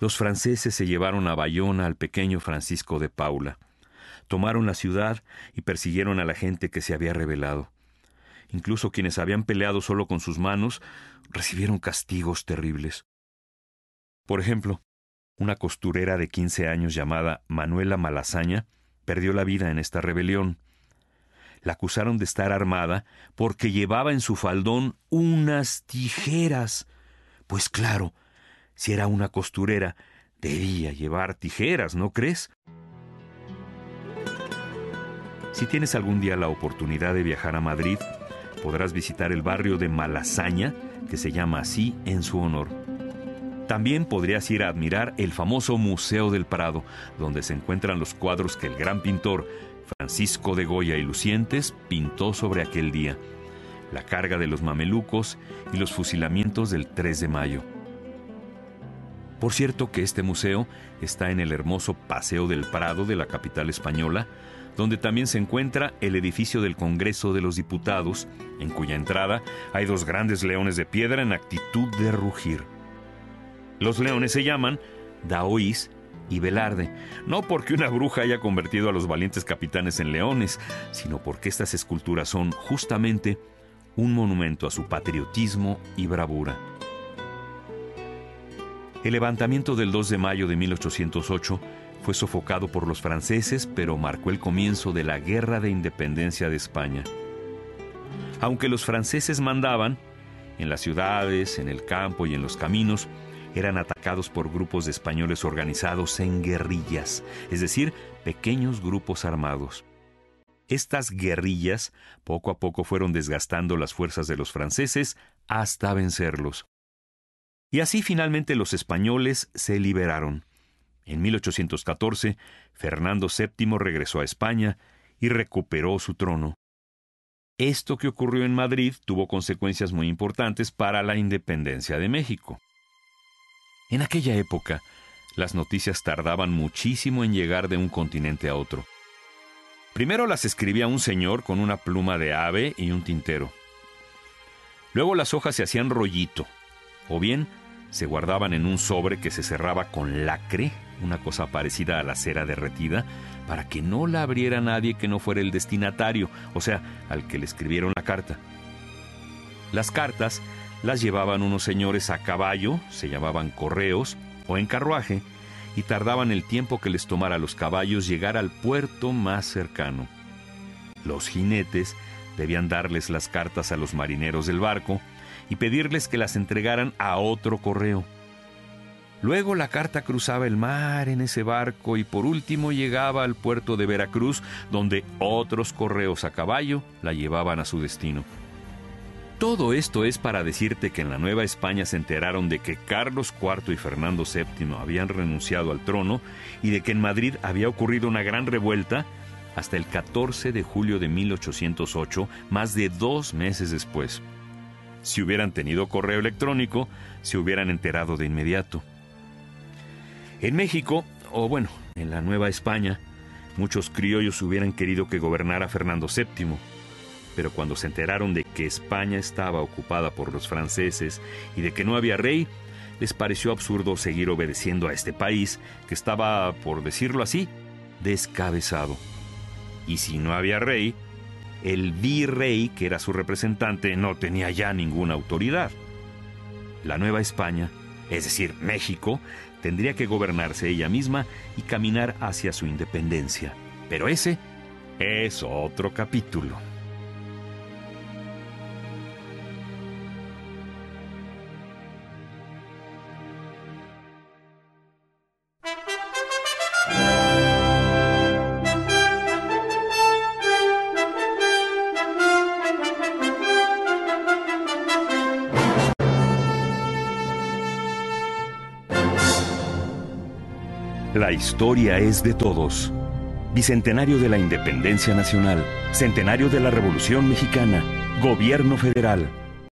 Los franceses se llevaron a Bayona al pequeño Francisco de Paula. Tomaron la ciudad y persiguieron a la gente que se había rebelado. Incluso quienes habían peleado solo con sus manos recibieron castigos terribles. Por ejemplo, una costurera de 15 años llamada Manuela Malasaña perdió la vida en esta rebelión. La acusaron de estar armada porque llevaba en su faldón unas tijeras. Pues claro, si era una costurera, debía llevar tijeras, ¿no crees? Si tienes algún día la oportunidad de viajar a Madrid, podrás visitar el barrio de Malasaña, que se llama así en su honor. También podrías ir a admirar el famoso Museo del Prado, donde se encuentran los cuadros que el gran pintor Francisco de Goya y Lucientes pintó sobre aquel día, la carga de los mamelucos y los fusilamientos del 3 de mayo. Por cierto que este museo está en el hermoso Paseo del Prado de la capital española, donde también se encuentra el edificio del Congreso de los Diputados, en cuya entrada hay 2 grandes leones de piedra en actitud de rugir. Los leones se llaman Daoís y Velarde, no porque una bruja haya convertido a los valientes capitanes en leones, sino porque estas esculturas son justamente un monumento a su patriotismo y bravura. El levantamiento del 2 de mayo de 1808 fue sofocado por los franceses, pero marcó el comienzo de la Guerra de Independencia de España. Aunque los franceses mandaban, en las ciudades, en el campo y en los caminos, eran atacados por grupos de españoles organizados en guerrillas, es decir, pequeños grupos armados. Estas guerrillas poco a poco fueron desgastando las fuerzas de los franceses hasta vencerlos. Y así finalmente los españoles se liberaron. En 1814, Fernando VII regresó a España y recuperó su trono. Esto que ocurrió en Madrid tuvo consecuencias muy importantes para la independencia de México. En aquella época, las noticias tardaban muchísimo en llegar de un continente a otro. Primero las escribía un señor con una pluma de ave y un tintero. Luego las hojas se hacían rollito, o bien se guardaban en un sobre que se cerraba con lacre, una cosa parecida a la cera derretida, para que no la abriera nadie que no fuera el destinatario, o sea, al que le escribieron la carta. Las cartas las llevaban unos señores a caballo, se llamaban correos, o en carruaje, y tardaban el tiempo que les tomara a los caballos llegar al puerto más cercano. Los jinetes debían darles las cartas a los marineros del barco y pedirles que las entregaran a otro correo. Luego la carta cruzaba el mar en ese barco y por último llegaba al puerto de Veracruz, donde otros correos a caballo la llevaban a su destino. Todo esto es para decirte que en la Nueva España se enteraron de que Carlos IV y Fernando VII habían renunciado al trono y de que en Madrid había ocurrido una gran revuelta hasta el 14 de julio de 1808, más de 2 meses después. Si hubieran tenido correo electrónico, se hubieran enterado de inmediato. En México, o bueno, en la Nueva España, muchos criollos hubieran querido que gobernara Fernando VII. Pero cuando se enteraron de que España estaba ocupada por los franceses y de que no había rey, les pareció absurdo seguir obedeciendo a este país que estaba, por decirlo así, descabezado. Y si no había rey, el virrey, que era su representante, no tenía ya ninguna autoridad. La Nueva España, es decir, México, tendría que gobernarse ella misma y caminar hacia su independencia. Pero ese es otro capítulo. La historia es de todos. Bicentenario de la Independencia Nacional, Centenario de la Revolución Mexicana, Gobierno Federal.